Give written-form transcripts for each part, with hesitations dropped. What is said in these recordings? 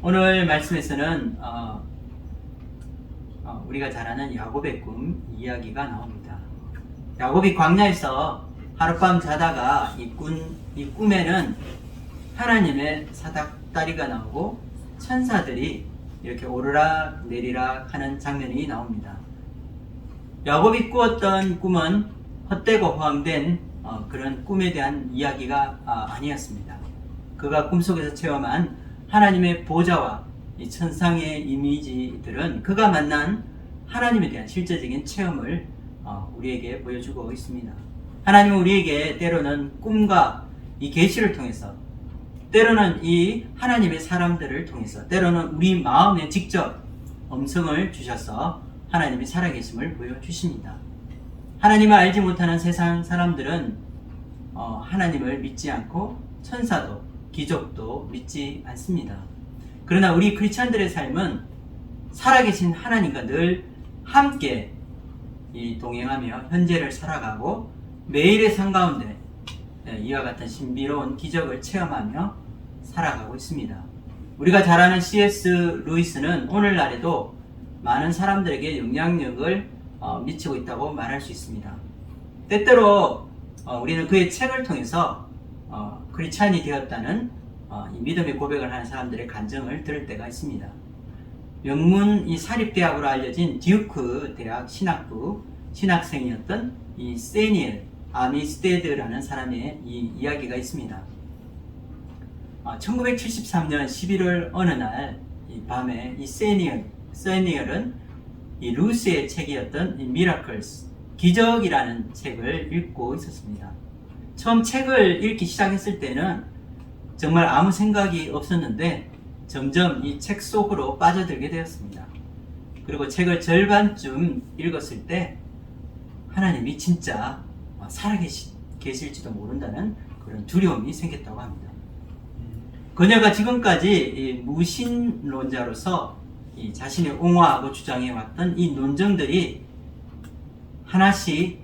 오늘 말씀에서는 우리가 잘 아는 야곱의 꿈 이야기가 나옵니다. 야곱이 광야에서 하룻밤 자다가 이 꿈에는 하나님의 사닥다리가 나오고 천사들이 이렇게 오르락 내리락 하는 장면이 나옵니다. 야곱이 꾸었던 꿈은 헛되고 허황된 그런 꿈에 대한 이야기가 아니었습니다. 그가 꿈속에서 체험한 하나님의 보좌와 이 천상의 이미지들은 그가 만난 하나님에 대한 실제적인 체험을 우리에게 보여주고 있습니다. 하나님은 우리에게 때로는 꿈과 이 계시를 통해서, 때로는 이 하나님의 사람들을 통해서, 때로는 우리 마음에 직접 음성을 주셔서 하나님의 살아계심을 보여주십니다. 하나님을 알지 못하는 세상 사람들은 하나님을 믿지 않고 천사도 기적도 믿지 않습니다. 그러나 우리 크리스찬들의 삶은 살아계신 하나님과 늘 함께 동행하며 현재를 살아가고 매일의 삶 가운데 이와 같은 신비로운 기적을 체험하며 살아가고 있습니다. 우리가 잘 아는 C.S. 루이스는 오늘날에도 많은 사람들에게 영향력을 미치고 있다고 말할 수 있습니다. 때때로 우리는 그의 책을 통해서 크리스찬이 되었다는 이 믿음의 고백을 하는 사람들의 간증을 들을 때가 있습니다. 명문 이 사립대학으로 알려진 듀크 대학 신학부 신학생이었던 이 세니엘 아미스테드라는 사람의 이 이야기가 있습니다. 1973년 11월 어느 날 이 밤에 이 세니엘은 이 루스의 책이었던 이 미라클스 기적이라는 책을 읽고 있었습니다. 처음 책을 읽기 시작했을 때는 정말 아무 생각이 없었는데 점점 이 책 속으로 빠져들게 되었습니다. 그리고 책을 절반쯤 읽었을 때 하나님이 진짜 살아계실지도 모른다는 그런 두려움이 생겼다고 합니다. 그녀가 지금까지 무신론자로서 자신이 옹호하고 주장해왔던 이 논정들이 하나씩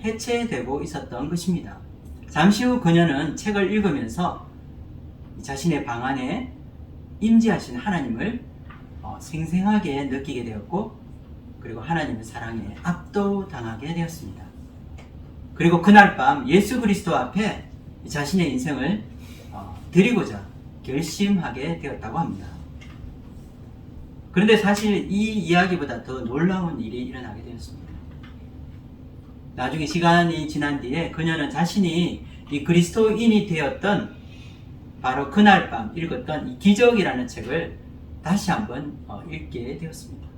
해체되고 있었던 것입니다. 잠시 후 그녀는 책을 읽으면서 자신의 방 안에 임재하신 하나님을 생생하게 느끼게 되었고, 그리고 하나님의 사랑에 압도당하게 되었습니다. 그리고 그날 밤 예수 그리스도 앞에 자신의 인생을 드리고자 결심하게 되었다고 합니다. 그런데 사실 이 이야기보다 더 놀라운 일이 일어나게 되었습니다. 나중에 시간이 지난 뒤에 그녀는 자신이 이 그리스도인이 되었던 바로 그날 밤 읽었던 이 기적이라는 책을 다시 한번 읽게 되었습니다.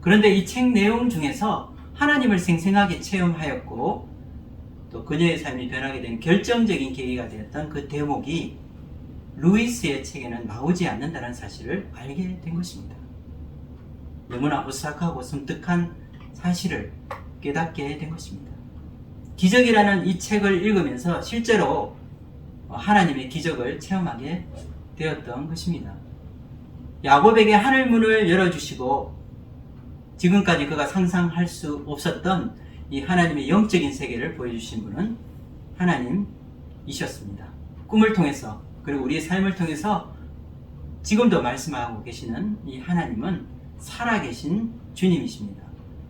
그런데 이 책 내용 중에서 하나님을 생생하게 체험하였고 또 그녀의 삶이 변하게 된 결정적인 계기가 되었던 그 대목이 루이스의 책에는 나오지 않는다는 사실을 알게 된 것입니다. 너무나 오싹하고 섬뜩한 사실을 깨닫게 된 것입니다. 기적이라는 이 책을 읽으면서 실제로 하나님의 기적을 체험하게 되었던 것입니다. 야곱에게 하늘 문을 열어주시고 지금까지 그가 상상할 수 없었던 이 하나님의 영적인 세계를 보여주신 분은 하나님이셨습니다. 꿈을 통해서, 그리고 우리의 삶을 통해서 지금도 말씀하고 계시는 이 하나님은 살아계신 주님이십니다.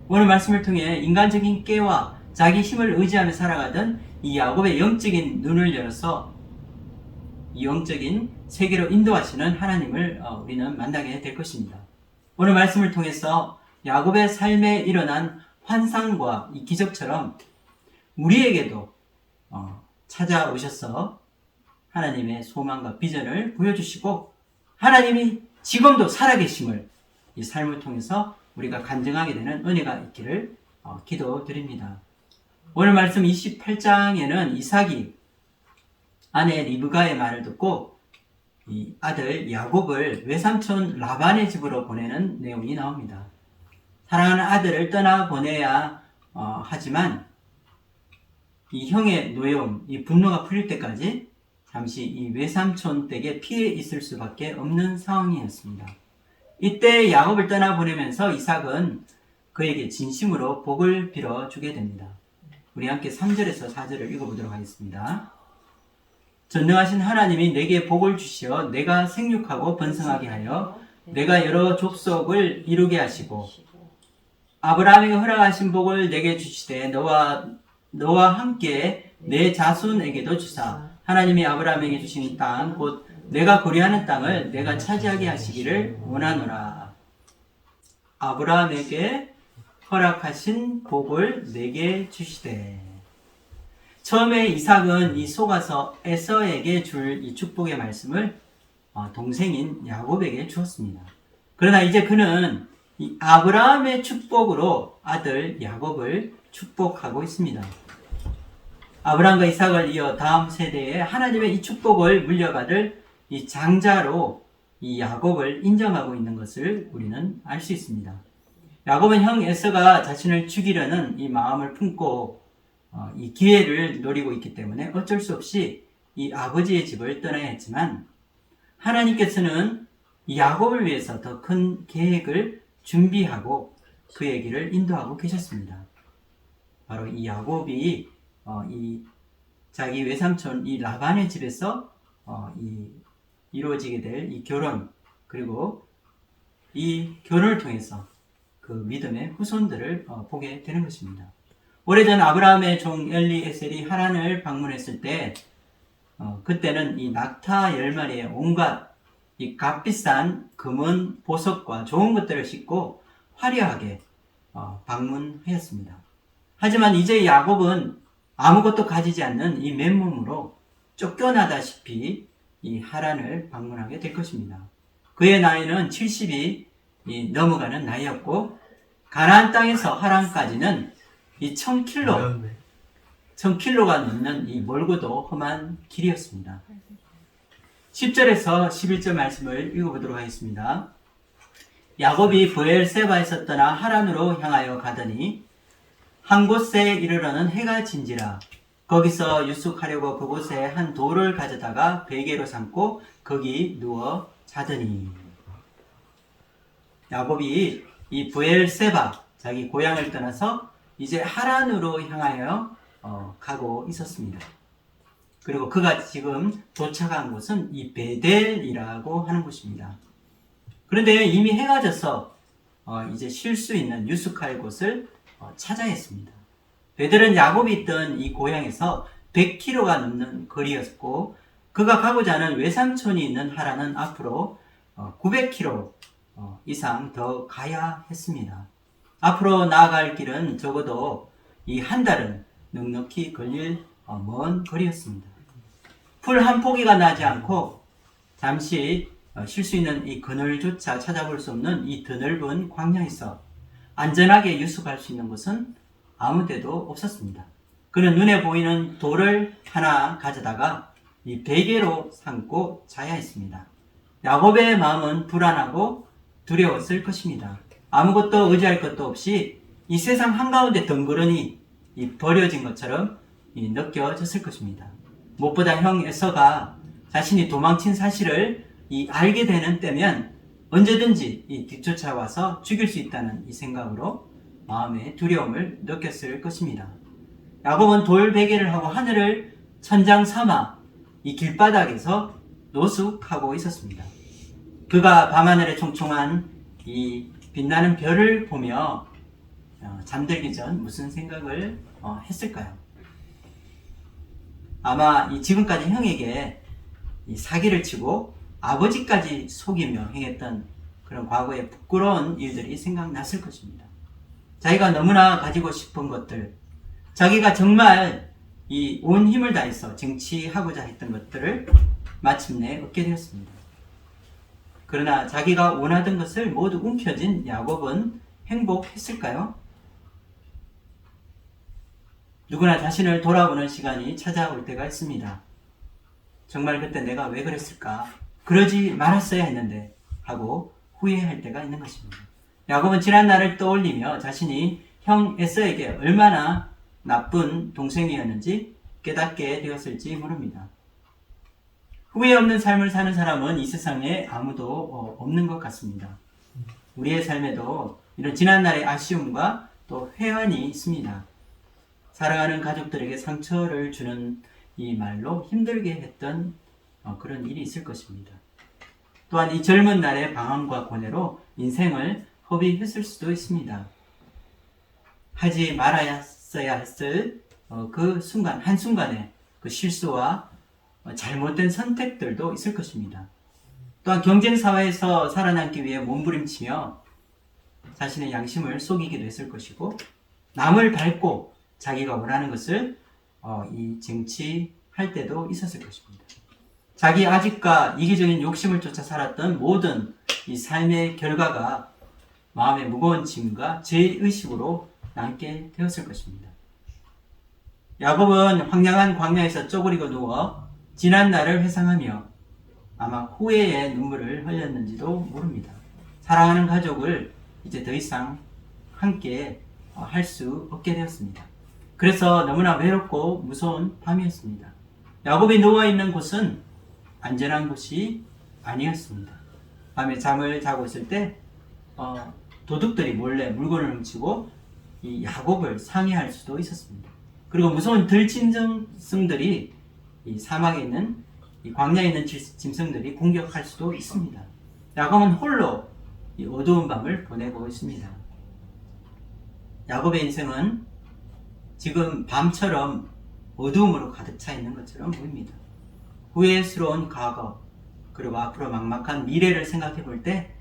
오늘 말씀을 통해 인간적인 깨와 자기 힘을 의지하며 살아가던 이 야곱의 영적인 눈을 열어서 이 영적인 세계로 인도하시는 하나님을 우리는 만나게 될 것입니다. 오늘 말씀을 통해서 야곱의 삶에 일어난 환상과 이 기적처럼 우리에게도 찾아오셔서 하나님의 소망과 비전을 보여주시고 하나님이 지금도 살아계심을 이 삶을 통해서 우리가 간증하게 되는 은혜가 있기를 기도드립니다. 오늘 말씀 28장에는 이삭이 아내 리브가의 말을 듣고 이 아들 야곱을 외삼촌 라반의 집으로 보내는 내용이 나옵니다. 사랑하는 아들을 떠나보내야 하지만 이 형의 노여움, 이 분노가 풀릴 때까지 잠시 이 외삼촌 댁에 피해 있을 수밖에 없는 상황이었습니다. 이때 야곱을 떠나보내면서 이삭은 그에게 진심으로 복을 빌어주게 됩니다. 우리 함께 3절에서 4절을 읽어보도록 하겠습니다. 전능하신 하나님이 내게 복을 주시어 내가 생육하고 번성하게 하여 내가 여러 족속을 이루게 하시고 아브라함에게 허락하신 복을 내게 주시되 너와 함께 내 자손에게도 주사 하나님이 아브라함에게 주신 땅 곧 내가 거류하는 땅을 내가 차지하게 하시기를 원하노라. 아브라함에게 허락하신 복을 내게 주시되. 처음에 이삭은 이 속아서 에서에게 줄 이 축복의 말씀을 동생인 야곱에게 주었습니다. 그러나 이제 그는 이 아브라함의 축복으로 아들 야곱을 축복하고 있습니다. 아브라함과 이삭을 이어 다음 세대에 하나님의 이 축복을 물려받을 이 장자로 이 야곱을 인정하고 있는 것을 우리는 알 수 있습니다. 야곱은 형 에서가 자신을 죽이려는 이 마음을 품고 이 기회를 노리고 있기 때문에 어쩔 수 없이 이 아버지의 집을 떠나야 했지만 하나님께서는 이 야곱을 위해서 더 큰 계획을 준비하고 그의 길을 인도하고 계셨습니다. 바로 이 야곱이 이 자기 외삼촌 이 라반의 집에서 이루어지게 될 이 결혼, 그리고 이 결혼을 통해서 그 믿음의 후손들을 보게 되는 것입니다. 오래전 아브라함의 종 엘리에셀이 하란을 방문했을 때 그때는 이 낙타 10마리의 온갖 이 값비싼 금은 보석과 좋은 것들을 싣고 화려하게 방문하였습니다. 하지만 이제 야곱은 아무것도 가지지 않는 이 맨몸으로 쫓겨나다시피 이 하란을 방문하게 될 것입니다. 그의 나이는 70이 넘어가는 나이였고 가나안 땅에서 하란까지는 이 1000km가 넘는 이 멀고도 험한 길이었습니다. 10절에서 11절 말씀을 읽어보도록 하겠습니다. 야곱이 브엘세바에서 떠나 하란으로 향하여 가더니 한 곳에 이르러는 해가 진지라. 거기서 유숙하려고 그곳에 한 돌을 가져다가 베개로 삼고 거기 누워 자더니. 야곱이 이 브엘세바, 자기 고향을 떠나서 이제 하란으로 향하여 가고 있었습니다. 그리고 그가 지금 도착한 곳은 이 베델이라고 하는 곳입니다. 그런데 이미 해가 져서 이제 쉴 수 있는 유숙할 곳을 찾아야 했습니다. 베델은 야곱이 있던 이 고향에서 100km가 넘는 거리였고 그가 가고자 하는 외삼촌이 있는 하란은 앞으로 900km 이상 더 가야 했습니다. 앞으로 나아갈 길은 적어도 이 한 달은 넉넉히 걸릴 먼 거리였습니다. 풀 한 포기가 나지 않고 잠시 쉴 수 있는 이 그늘조차 찾아볼 수 없는 이 드넓은 광야에서 안전하게 유숙할 수 있는 곳은 아무 데도 없었습니다. 그는 눈에 보이는 돌을 하나 가져다가 이 베개로 삼고 자야 했습니다. 야곱의 마음은 불안하고 두려웠을 것입니다. 아무것도 의지할 것도 없이 이 세상 한가운데 덩그러니 버려진 것처럼 느껴졌을 것입니다. 무엇보다 형 에서가 자신이 도망친 사실을 알게 되는 때면 언제든지 뒤쫓아와서 죽일 수 있다는 이 생각으로 마음의 두려움을 느꼈을 것입니다. 야곱은 돌 베개를 하고 하늘을 천장 삼아 이 길바닥에서 노숙하고 있었습니다. 그가 밤하늘의 총총한 이 빛나는 별을 보며 잠들기 전 무슨 생각을 했을까요? 아마 지금까지 형에게 사기를 치고 아버지까지 속이며 행했던 그런 과거의 부끄러운 일들이 생각났을 것입니다. 자기가 너무나 가지고 싶은 것들, 자기가 정말 온 힘을 다해서 쟁취하고자 했던 것들을 마침내 얻게 되었습니다. 그러나 자기가 원하던 것을 모두 움켜쥔 야곱은 행복했을까요? 누구나 자신을 돌아보는 시간이 찾아올 때가 있습니다. 정말 그때 내가 왜 그랬을까? 그러지 말았어야 했는데 하고 후회할 때가 있는 것입니다. 야곱은 지난 날을 떠올리며 자신이 형 에서에게 얼마나 나쁜 동생이었는지 깨닫게 되었을지 모릅니다. 후회 없는 삶을 사는 사람은 이 세상에 아무도 없는 것 같습니다. 우리의 삶에도 이런 지난 날의 아쉬움과 또 회한이 있습니다. 사랑하는 가족들에게 상처를 주는 이 말로 힘들게 했던 그런 일이 있을 것입니다. 또한 이 젊은 날의 방황과 고뇌로 인생을 허비했을 수도 있습니다. 하지 말았어야 했을 그 순간, 한순간의 그 실수와 잘못된 선택들도 있을 것입니다. 또한 경쟁사회에서 살아남기 위해 몸부림치며 자신의 양심을 속이기도 했을 것이고, 남을 밟고 자기가 원하는 것을 이 쟁취할 때도 있었을 것입니다. 자기 아집과 이기적인 욕심을 쫓아 살았던 모든 이 삶의 결과가 마음의 무거운 짐과 죄의식으로 남게 되었을 것입니다. 야곱은 황량한 광야에서 쪼그리고 누워 지난 날을 회상하며 아마 후회의 눈물을 흘렸는지도 모릅니다. 사랑하는 가족을 이제 더 이상 함께 할 수 없게 되었습니다. 그래서 너무나 외롭고 무서운 밤이었습니다. 야곱이 누워있는 곳은 안전한 곳이 아니었습니다. 밤에 잠을 자고 있을 때 도둑들이 몰래 물건을 훔치고 이 야곱을 상해할 수도 있었습니다. 그리고 무서운 들짐승들이 이 사막에 있는 이 광야에 있는 짐승들이 공격할 수도 있습니다. 야곱은 홀로 이 어두운 밤을 보내고 있습니다. 야곱의 인생은 지금 밤처럼 어두움으로 가득 차 있는 것처럼 보입니다. 후회스러운 과거, 그리고 앞으로 막막한 미래를 생각해 볼 때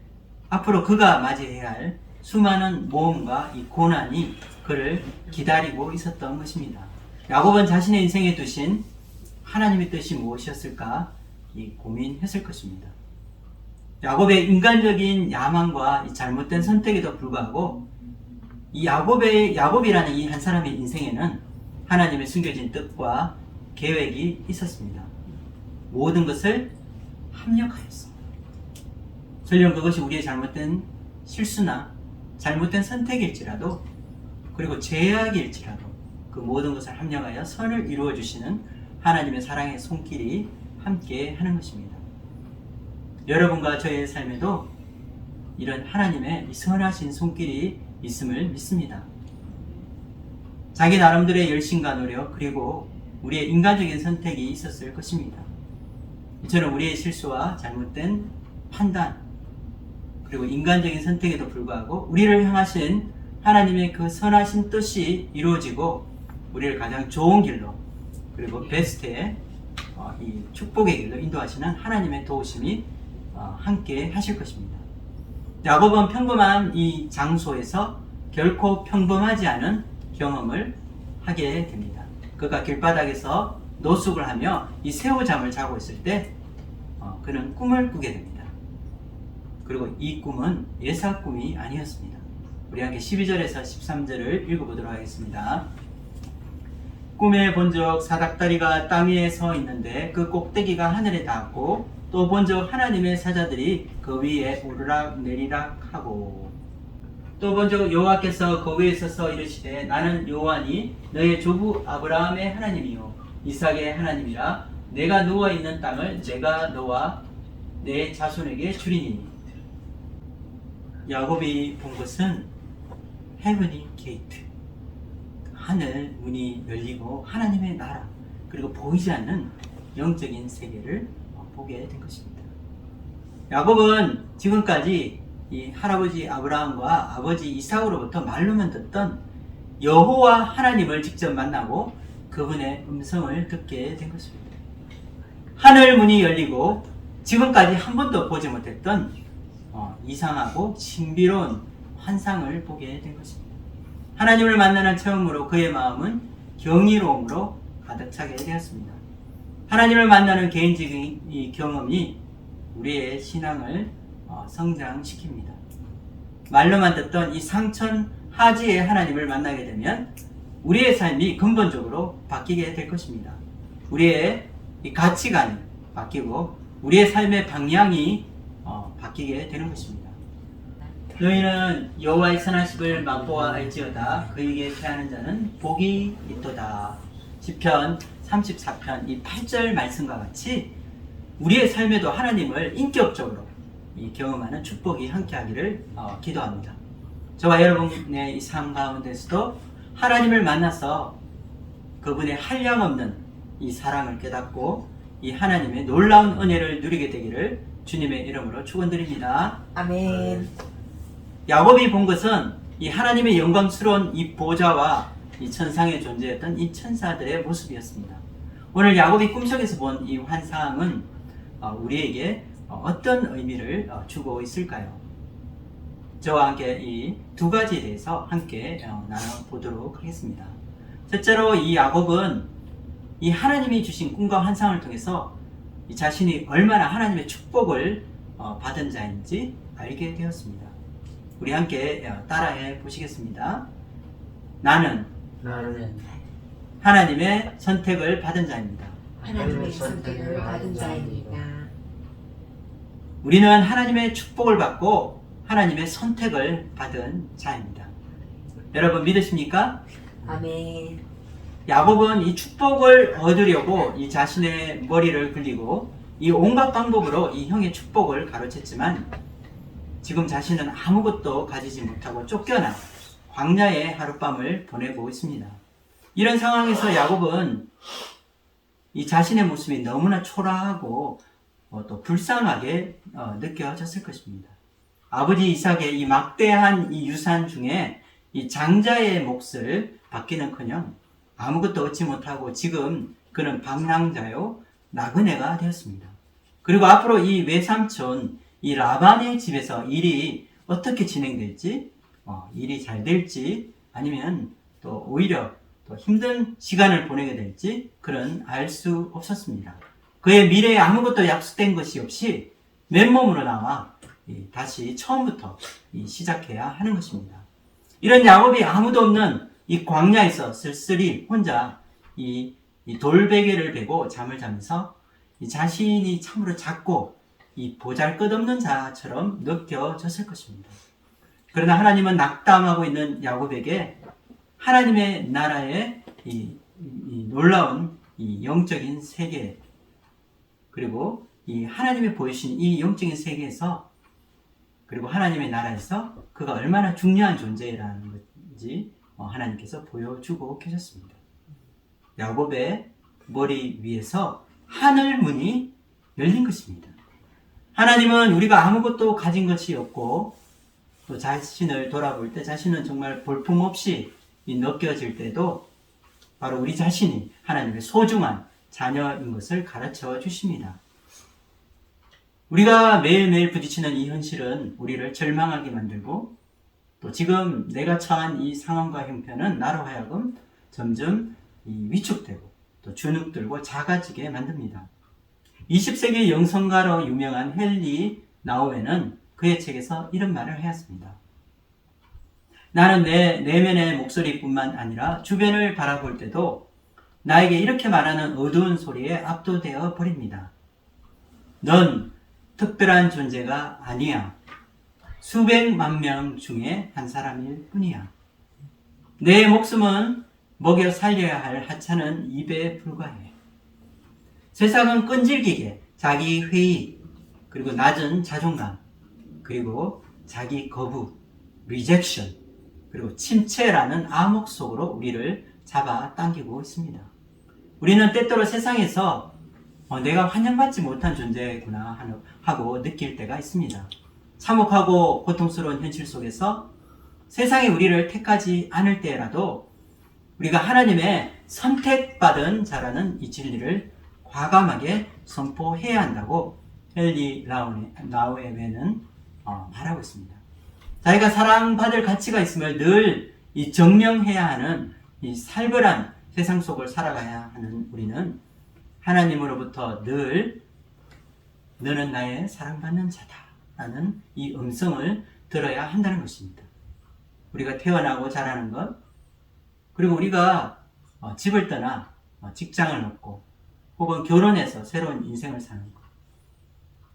앞으로 그가 맞이해야 할 수많은 모험과 이 고난이 그를 기다리고 있었던 것입니다. 야곱은 자신의 인생에 두신 하나님의 뜻이 무엇이었을까 고민했을 것입니다. 야곱의 인간적인 야망과 이 잘못된 선택에도 불구하고 이 야곱이라는 이 한 사람의 인생에는 하나님의 숨겨진 뜻과 계획이 있었습니다. 모든 것을 합력하였습니다. 설령 그것이 우리의 잘못된 실수나 잘못된 선택일지라도, 그리고 죄악일지라도 그 모든 것을 합력하여 선을 이루어 주시는 하나님의 사랑의 손길이 함께 하는 것입니다. 여러분과 저의 삶에도 이런 하나님의 선하신 손길이 있음을 믿습니다. 자기 나름대로의 열심과 노력, 그리고 우리의 인간적인 선택이 있었을 것입니다. 저는 우리의 실수와 잘못된 판단, 그리고 인간적인 선택에도 불구하고 우리를 향하신 하나님의 그 선하신 뜻이 이루어지고 우리를 가장 좋은 길로, 그리고 베스트의 이 축복의 길로 인도하시는 하나님의 도우심이 함께 하실 것입니다. 야곱은 평범한 이 장소에서 결코 평범하지 않은 경험을 하게 됩니다. 그가 길바닥에서 노숙을 하며 이 새우잠을 자고 있을 때 그는 꿈을 꾸게 됩니다. 그리고 이 꿈은 예사 꿈이 아니었습니다. 우리 함께 12절에서 13절을 읽어보도록 하겠습니다. 꿈에 본적 사닥다리가 땅 위에 서 있는데 그 꼭대기가 하늘에 닿았고, 또 본적 하나님의 사자들이 그 위에 오르락 내리락 하고, 또 본적 여호와께서 그 위에 서서 이르시되 나는 여호와니 너의 조부 아브라함의 하나님이요 이삭의 하나님이라. 내가 누워있는 땅을 내가 너와 내 자손에게 주리니. 야곱이 본 것은 헤븐이 게이트, 하늘 문이 열리고 하나님의 나라, 그리고 보이지 않는 영적인 세계를 보게 된 것입니다. 야곱은 지금까지 이 할아버지 아브라함과 아버지 이삭으로부터 말로만 듣던 여호와 하나님을 직접 만나고 그분의 음성을 듣게 된 것입니다. 하늘 문이 열리고 지금까지 한 번도 보지 못했던 이상하고 신비로운 환상을 보게 된 것입니다. 하나님을 만나는 체험으로 그의 마음은 경이로움으로 가득 차게 되었습니다. 하나님을 만나는 개인적인 이 경험이 우리의 신앙을 성장시킵니다. 말로만 듣던 이 상천 하지의 하나님을 만나게 되면 우리의 삶이 근본적으로 바뀌게 될 것입니다. 우리의 이 가치관이 바뀌고 우리의 삶의 방향이 바뀌게 되는 것입니다. 너희는 여호와의 선하심을 맛보아 알지어다. 그에게 패하는 자는 복이 있도다. 시편 34편 이 8절 말씀과 같이 우리의 삶에도 하나님을 인격적으로 경험하는 축복이 함께하기를 기도합니다. 저와 여러분의 이 삶 가운데서도 하나님을 만나서 그분의 한량없는 이 사랑을 깨닫고 이 하나님의 놀라운 은혜를 누리게 되기를 주님의 이름으로 축원드립니다. 아멘. 야곱이 본 것은 이 하나님의 영광스러운 이 보좌와 이 천상에 존재했던 이 천사들의 모습이었습니다. 오늘 야곱이 꿈속에서 본 이 환상은 우리에게 어떤 의미를 주고 있을까요? 저와 함께 이 두 가지에 대해서 함께 나눠보도록 하겠습니다. 첫째로 이 야곱은 이 하나님이 주신 꿈과 환상을 통해서 이 자신이 얼마나 하나님의 축복을 받은 자인지 알게 되었습니다. 우리 함께 따라해 보시겠습니다. 나는 하나님의 선택을 받은 자입니다. 하나님의 선택을 받은 자입니다. 우리는 하나님의 축복을 받고 하나님의 선택을 받은 자입니다. 여러분 믿으십니까? 아멘. 야곱은 이 축복을 얻으려고 이 자신의 머리를 굴리고 이 온갖 방법으로 이 형의 축복을 가로챘지만 지금 자신은 아무것도 가지지 못하고 쫓겨나 광야의 하룻밤을 보내고 있습니다. 이런 상황에서 야곱은 이 자신의 모습이 너무나 초라하고 또 불쌍하게 느껴졌을 것입니다. 아버지 이삭의 이 막대한 이 유산 중에 이 장자의 몫을 받기는커녕 아무것도 얻지 못하고 지금 그는 방랑자요 나그네가 되었습니다. 그리고 앞으로 이 외삼촌 이 라반의 집에서 일이 어떻게 진행될지, 일이 잘 될지 아니면 또 오히려 또 힘든 시간을 보내게 될지 그는 알 수 없었습니다. 그의 미래에 아무것도 약속된 것이 없이 맨몸으로 나와 다시 처음부터 시작해야 하는 것입니다. 이런 야곱이 아무도 없는 이 광야에서 쓸쓸히 혼자 이 돌베개를 베고 잠을 자면서 이 자신이 참으로 작고 이 보잘것없는 자처럼 느껴졌을 것입니다. 그러나 하나님은 낙담하고 있는 야곱에게 하나님의 나라의 이 놀라운 이 영적인 세계 그리고 이 하나님이 보이신 이 영적인 세계에서 그리고 하나님의 나라에서 그가 얼마나 중요한 존재라는 건지 하나님께서 보여주고 계셨습니다. 야곱의 머리 위에서 하늘 문이 열린 것입니다. 하나님은 우리가 아무것도 가진 것이 없고 또 자신을 돌아볼 때 자신은 정말 볼품없이 느껴질 때도 바로 우리 자신이 하나님의 소중한 자녀인 것을 가르쳐 주십니다. 우리가 매일매일 부딪히는 이 현실은 우리를 절망하게 만들고 또 지금 내가 처한 이 상황과 형편은 나로 하여금 점점 위축되고 또 주눅들고 작아지게 만듭니다. 20세기 영성가로 유명한 헨리 나우에는 그의 책에서 이런 말을 하였습니다. 나는 내 내면의 목소리뿐만 아니라 주변을 바라볼 때도 나에게 이렇게 말하는 어두운 소리에 압도되어 버립니다. 넌 특별한 존재가 아니야. 수백만 명 중에 한 사람일 뿐이야. 내 목숨은 먹여 살려야 할 하찮은 입에 불과해. 세상은 끈질기게 자기 회의, 그리고 낮은 자존감, 그리고 자기 거부, rejection, 그리고 침체라는 암흑 속으로 우리를 잡아당기고 있습니다. 우리는 때때로 세상에서 내가 환영받지 못한 존재구나 하고 느낄 때가 있습니다. 참혹하고 고통스러운 현실 속에서 세상이 우리를 택하지 않을 때라도 우리가 하나님의 선택받은 자라는 이 진리를 과감하게 선포해야 한다고 헨리 나우에는 말하고 있습니다. 자기가 사랑받을 가치가 있음을 늘 증명해야 하는 이 살벌한 세상 속을 살아가야 하는 우리는 하나님으로부터 늘 너는 나의 사랑받는 자다 라는 이 음성을 들어야 한다는 것입니다. 우리가 태어나고 자라는 것, 그리고 우리가 집을 떠나 직장을 얻고 혹은 결혼해서 새로운 인생을 사는 것,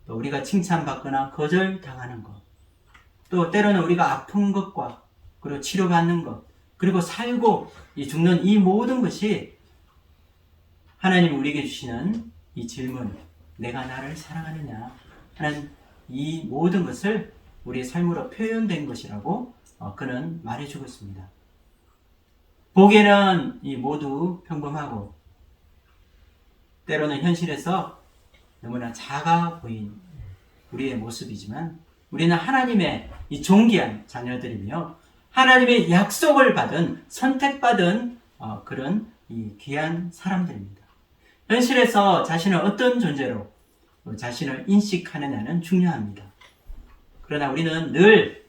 또 우리가 칭찬받거나 거절당하는 것, 또 때로는 우리가 아픈 것과 그리고 치료받는 것, 그리고 살고 죽는 이 모든 것이 하나님이 우리에게 주시는 이 질문, 내가 나를 사랑하느냐 하는 이 모든 것을 우리의 삶으로 표현된 것이라고 그는 말해주고 있습니다. 보기에는 이 모두 평범하고 때로는 현실에서 너무나 작아 보인 우리의 모습이지만 우리는 하나님의 이 존귀한 자녀들이며 하나님의 약속을 받은 선택받은 그런 이 귀한 사람들입니다. 현실에서 자신을 어떤 존재로 자신을 인식하느냐는 중요합니다. 그러나 우리는 늘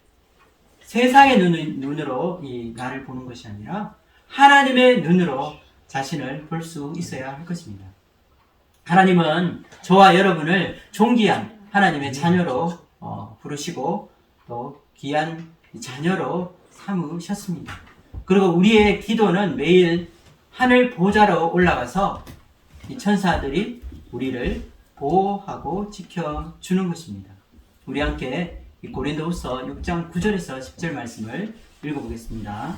세상의 눈으로 이 나를 보는 것이 아니라 하나님의 눈으로 자신을 볼 수 있어야 할 것입니다. 하나님은 저와 여러분을 존귀한 하나님의 자녀로 부르시고 또 귀한 자녀로 삼으셨습니다. 그리고 우리의 기도는 매일 하늘 보좌로 올라가서 이 천사들이 우리를 보호하고 지켜주는 것입니다. 우리 함께 이 고린도후서 6장 9절에서 10절 말씀을 읽어보겠습니다.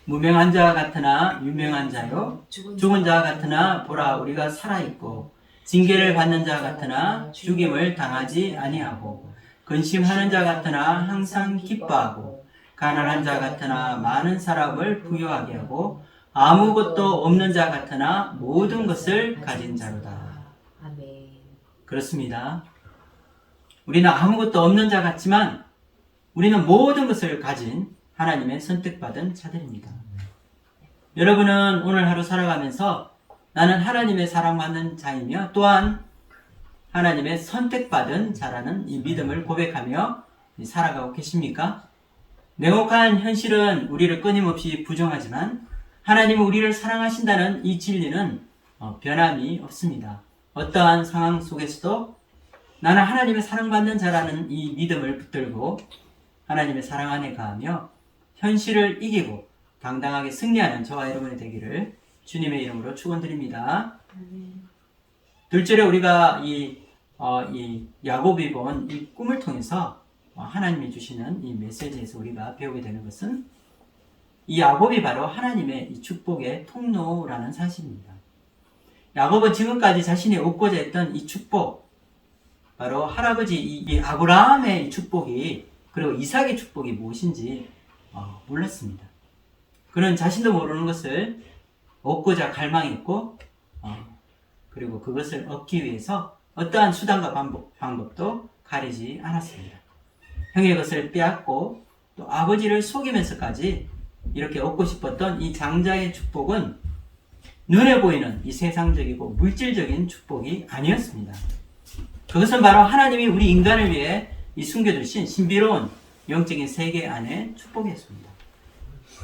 무명한 자 같으나 유명한 자요 죽은 자 같으나 보라 우리가 살아있고 징계를 받는 자 같으나 죽임을 당하지 아니하고 근심하는 자 같으나 항상 기뻐하고 가난한 자 같으나 많은 사람을 부유하게 하고 아무것도 없는 자 같으나 모든 것을 가진 자로다. 아멘. 그렇습니다. 우리는 아무것도 없는 자 같지만 우리는 모든 것을 가진 하나님의 선택받은 자들입니다. 여러분은 오늘 하루 살아가면서 나는 하나님의 사랑받는 자이며 또한 하나님의 선택받은 자라는 이 믿음을 고백하며 살아가고 계십니까? 냉혹한 현실은 우리를 끊임없이 부정하지만 하나님은 우리를 사랑하신다는 이 진리는 변함이 없습니다. 어떠한 상황 속에서도 나는 하나님의 사랑받는 자라는 이 믿음을 붙들고 하나님의 사랑 안에 가하며 현실을 이기고 당당하게 승리하는 저와 여러분이 되기를 주님의 이름으로 축원드립니다. 둘째로 우리가 이 야곱이 본 이 꿈을 통해서 하나님이 주시는 이 메시지에서 우리가 배우게 되는 것은 이 야곱이 바로 하나님의 이 축복의 통로라는 사실입니다. 야곱은 지금까지 자신이 얻고자 했던 이 축복, 바로 할아버지 이 아브라함의 이 축복이 그리고 이삭의 축복이 무엇인지 몰랐습니다. 그는 자신도 모르는 것을 얻고자 갈망했고 그리고 그것을 얻기 위해서 어떠한 수단과 방법도 가리지 않았습니다. 형의 것을 빼앗고 또 아버지를 속이면서까지 이렇게 얻고 싶었던 이 장자의 축복은 눈에 보이는 이 세상적이고 물질적인 축복이 아니었습니다. 그것은 바로 하나님이 우리 인간을 위해 이 숨겨두신 신비로운 영적인 세계 안의 축복이었습니다.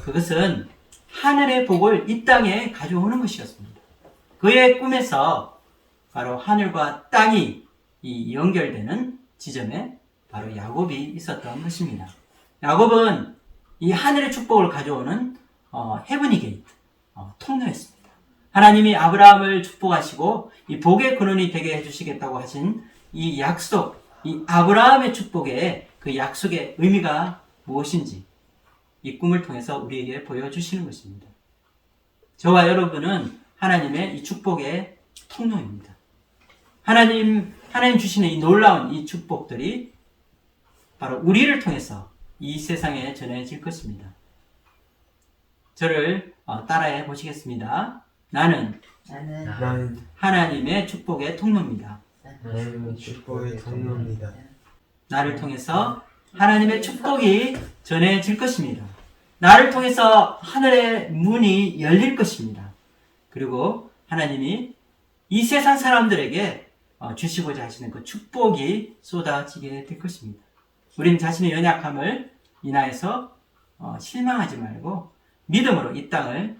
그것은 하늘의 복을 이 땅에 가져오는 것이었습니다. 그의 꿈에서 바로 하늘과 땅이 이 연결되는 지점에 바로 야곱이 있었던 것입니다. 야곱은 이 하늘의 축복을 가져오는 헤브니 게이트, 통로였습니다. 하나님이 아브라함을 축복하시고 이 복의 근원이 되게 해주시겠다고 하신 이 약속, 이 아브라함의 축복의 그 약속의 의미가 무엇인지 이 꿈을 통해서 우리에게 보여주시는 것입니다. 저와 여러분은 하나님의 이 축복의 통로입니다. 하나님 주시는 이 놀라운 이 축복들이 바로 우리를 통해서 이 세상에 전해질 것입니다. 저를 따라해 보시겠습니다. 나는 하나님의 축복의 통로입니다. 하나님의 축복의 통로입니다. 나를 통해서 하나님의 축복이 전해질 것입니다. 나를 통해서 하늘의 문이 열릴 것입니다. 그리고 하나님이 이 세상 사람들에게 주시고자 하시는 그 축복이 쏟아지게 될 것입니다. 우리는 자신의 연약함을 인하여서 실망하지 말고 믿음으로 이 땅을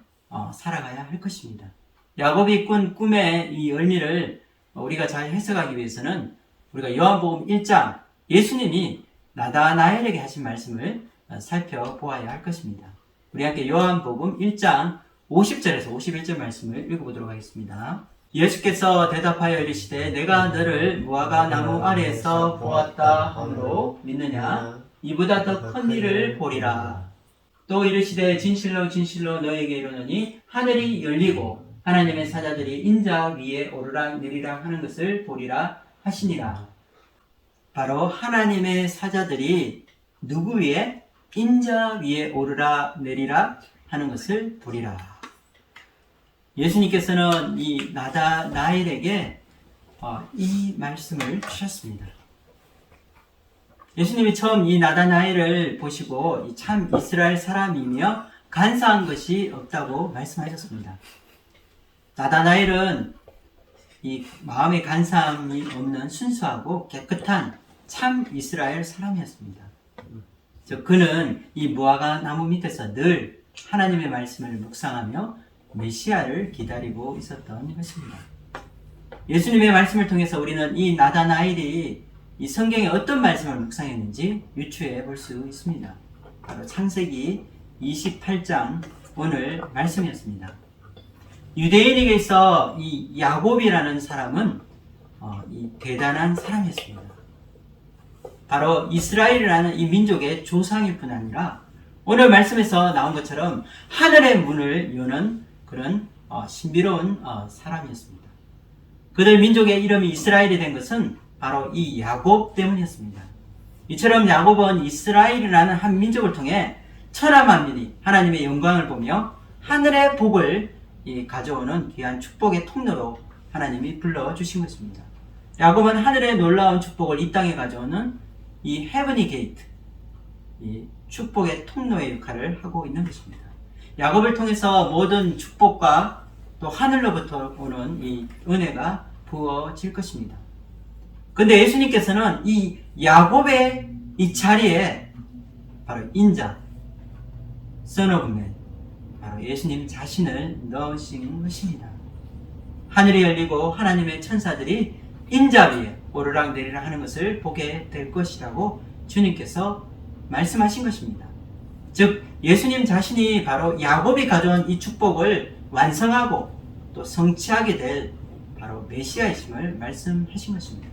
살아가야 할 것입니다. 야곱이 꾼 꿈의 이 의미를 우리가 잘 해석하기 위해서는 우리가 요한복음 1장 예수님이 나다나엘에게 하신 말씀을 살펴보아야 할 것입니다. 우리 함께 요한복음 1장 50절에서 51절 말씀을 읽어보도록 하겠습니다. 예수께서 대답하여 이르시되 내가 너를 무화과 나무 아래에서 보았다 함으로 믿느냐? 이보다 더 큰 일을 보리라. 또 이르시되 진실로 진실로 너에게 이르노니 하늘이 열리고 하나님의 사자들이 인자 위에 오르락 내리락 하는 것을 보리라 하시니라. 바로 하나님의 사자들이 누구 위에? 인자 위에 오르락 내리락 하는 것을 보리라. 예수님께서는 이 나다나엘에게 이 말씀을 주셨습니다. 예수님이 처음 이 나다나엘을 보시고 이 참 이스라엘 사람이며 간사한 것이 없다고 말씀하셨습니다. 나다나엘은 이 마음의 간사함이 없는 순수하고 깨끗한 참 이스라엘 사람이었습니다. 즉 그는 이 무화과 나무 밑에서 늘 하나님의 말씀을 묵상하며 메시아를 기다리고 있었던 것입니다. 예수님의 말씀을 통해서 우리는 이 나다나엘이 이 성경에 어떤 말씀을 묵상했는지 유추해 볼 수 있습니다. 바로 창세기 28장 오늘 말씀이었습니다. 유대인에게서 이 야곱이라는 사람은 이 대단한 사람이었습니다. 바로 이스라엘이라는 이 민족의 조상일 뿐 아니라 오늘 말씀에서 나온 것처럼 하늘의 문을 여는 그런 신비로운 사람이었습니다. 그들 민족의 이름이 이스라엘이 된 것은 바로 이 야곱 때문이었습니다. 이처럼 야곱은 이스라엘이라는 한 민족을 통해 천하 만민이 하나님의 영광을 보며 하늘의 복을 가져오는 귀한 축복의 통로로 하나님이 불러주신 것입니다. 야곱은 하늘의 놀라운 축복을 이 땅에 가져오는 이 헤븐이 게이트, 이 축복의 통로의 역할을 하고 있는 것입니다. 야곱을 통해서 모든 축복과 또 하늘로부터 오는 이 은혜가 부어질 것입니다. 그런데 예수님께서는 이 야곱의 이 자리에 바로 인자, Son of Man, 바로 예수님 자신을 넣으신 것입니다. 하늘이 열리고 하나님의 천사들이 인자 위에 오르락내리락 하는 것을 보게 될 것이라고 주님께서 말씀하신 것입니다. 즉 예수님 자신이 바로 야곱이 가져온 이 축복을 완성하고 또 성취하게 될 바로 메시아이심을 말씀하신 것입니다.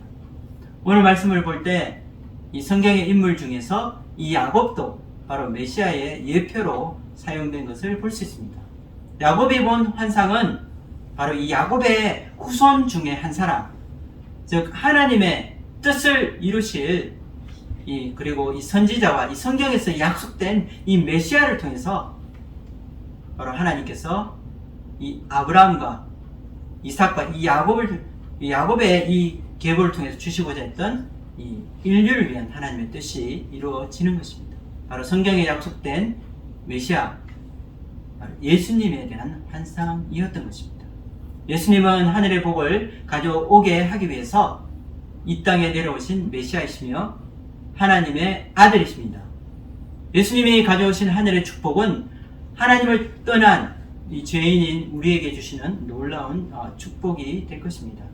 오늘 말씀을 볼 때 이 성경의 인물 중에서 이 야곱도 바로 메시아의 예표로 사용된 것을 볼 수 있습니다. 야곱이 본 환상은 바로 이 야곱의 후손 중에 한 사람, 즉 하나님의 뜻을 이루실 그리고 이 선지자와 이 성경에서 약속된 이 메시아를 통해서 바로 하나님께서 이 아브라함과 이삭과 이 야곱의 이 계보를 통해서 주시고자 했던 이 인류를 위한 하나님의 뜻이 이루어지는 것입니다. 바로 성경에 약속된 메시아, 바로 예수님에 대한 환상이었던 것입니다. 예수님은 하늘의 복을 가져오게 하기 위해서 이 땅에 내려오신 메시아이시며 하나님의 아들이십니다. 예수님이 가져오신 하늘의 축복은 하나님을 떠난 이 죄인인 우리에게 주시는 놀라운 축복이 될 것입니다.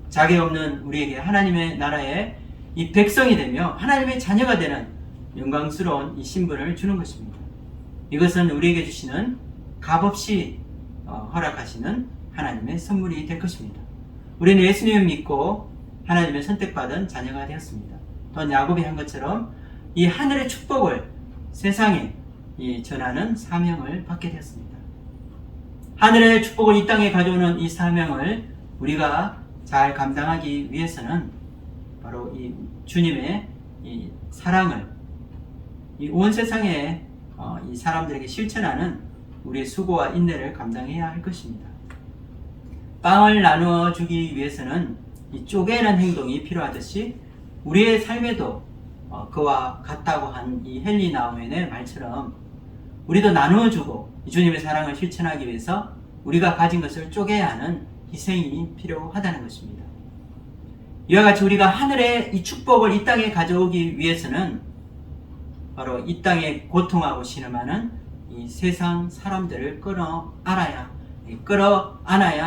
자격 없는 우리에게 하나님의 나라의 이 백성이 되며 하나님의 자녀가 되는 영광스러운 이 신분을 주는 것입니다. 이것은 우리에게 주시는 값없이 허락하시는 하나님의 선물이 될 것입니다. 우리는 예수님을 믿고 하나님의 선택받은 자녀가 되었습니다. 또한 야곱이 한 것처럼 이 하늘의 축복을 세상에 전하는 사명을 받게 되었습니다. 하늘의 축복을 이 땅에 가져오는 이 사명을 우리가 잘 감당하기 위해서는 바로 이 주님의 이 사랑을 이 온 세상에 이 사람들에게 실천하는 우리의 수고와 인내를 감당해야 할 것입니다. 빵을 나누어 주기 위해서는 이 쪼개는 행동이 필요하듯이 우리의 삶에도 그와 같다고 한 이 헨리 나우멘의 말처럼 우리도 나누어 주고 주님의 사랑을 실천하기 위해서 우리가 가진 것을 쪼개야 하는 희생이 필요하다는 것입니다. 이와 같이 우리가 하늘의 이 축복을 이 땅에 가져오기 위해서는 바로 이 땅에 고통하고 신음하는 이 세상 사람들을 끌어안아야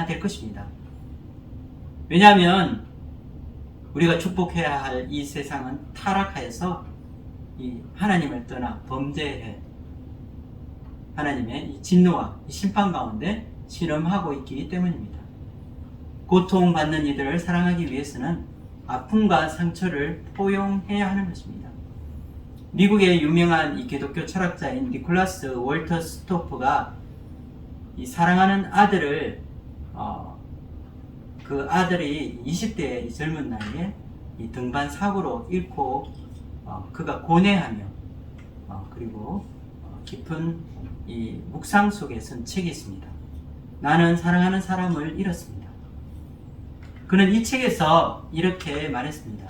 될 것입니다. 왜냐하면 우리가 축복해야 할 이 세상은 타락하여서 이 하나님을 떠나 범죄해 하나님의 이 진노와 이 심판 가운데 신음하고 있기 때문입니다. 고통받는 이들을 사랑하기 위해서는 아픔과 상처를 포용해야 하는 것입니다. 미국의 유명한 이 기독교 철학자인 니콜라스 월터 스토프가 이 사랑하는 아들을 그 아들이 20대의 젊은 나이에 이 등반 사고로 잃고 그가 고뇌하며 그리고 깊은 이 묵상 속에 쓴 책이 있습니다. 나는 사랑하는 사람을 잃었습니다. 그는 이 책에서 이렇게 말했습니다.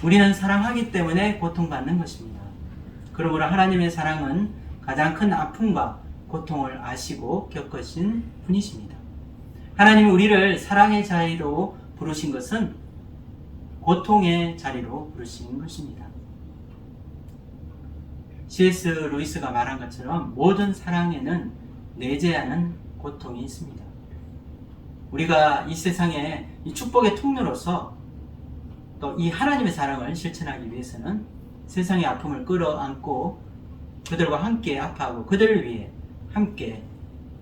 우리는 사랑하기 때문에 고통받는 것입니다. 그러므로 하나님의 사랑은 가장 큰 아픔과 고통을 아시고 겪으신 분이십니다. 하나님이 우리를 사랑의 자리로 부르신 것은 고통의 자리로 부르신 것입니다. C.S. 루이스가 말한 것처럼 모든 사랑에는 내재하는 고통이 있습니다. 우리가 이 세상에 이 축복의 통로로서 또 이 하나님의 사랑을 실천하기 위해서는 세상의 아픔을 끌어안고 그들과 함께 아파하고 그들을 위해 함께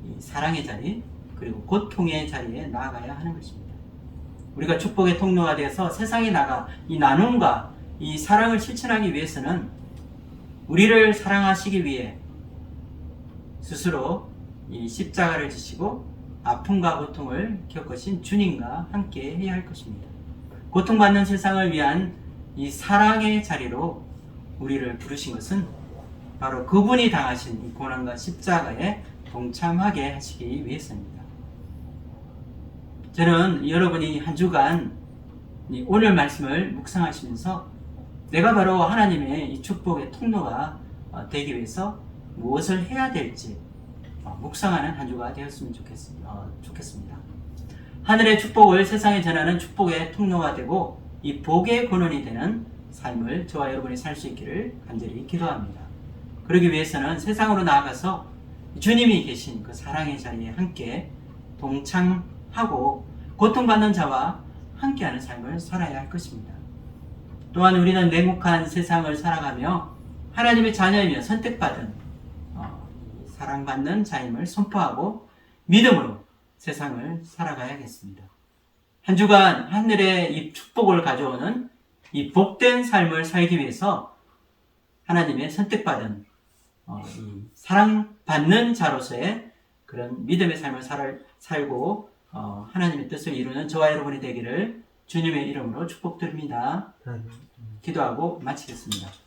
이 사랑의 자리 그리고 고통의 자리에 나아가야 하는 것입니다. 우리가 축복의 통로가 되어서 세상에 나가 이 나눔과 이 사랑을 실천하기 위해서는 우리를 사랑하시기 위해 스스로 이 십자가를 지시고 아픔과 고통을 겪으신 주님과 함께 해야 할 것입니다. 고통받는 세상을 위한 이 사랑의 자리로 우리를 부르신 것은 바로 그분이 당하신 이 고난과 십자가에 동참하게 하시기 위해서입니다. 저는 여러분이 한 주간 오늘 말씀을 묵상하시면서 내가 바로 하나님의 이 축복의 통로가 되기 위해서 무엇을 해야 될지 묵상하는 한 주가 되었으면 좋겠습니다. 하늘의 축복을 세상에 전하는 축복의 통로가 되고 이 복의 근원이 되는 삶을 저와 여러분이 살 수 있기를 간절히 기도합니다. 그러기 위해서는 세상으로 나아가서 주님이 계신 그 사랑의 자리에 함께 동참하고 고통받는 자와 함께하는 삶을 살아야 할 것입니다. 또한 우리는 냉혹한 세상을 살아가며 하나님의 자녀이며 선택받은 사랑받는 자임을 선포하고 믿음으로 세상을 살아가야겠습니다. 한 주간 하늘의 이 축복을 가져오는 이 복된 삶을 살기 위해서 하나님의 선택받은 이 사랑받는 자로서의 그런 믿음의 삶을 살고 하나님의 뜻을 이루는 저와 여러분이 되기를 주님의 이름으로 축복드립니다. 기도하고 마치겠습니다.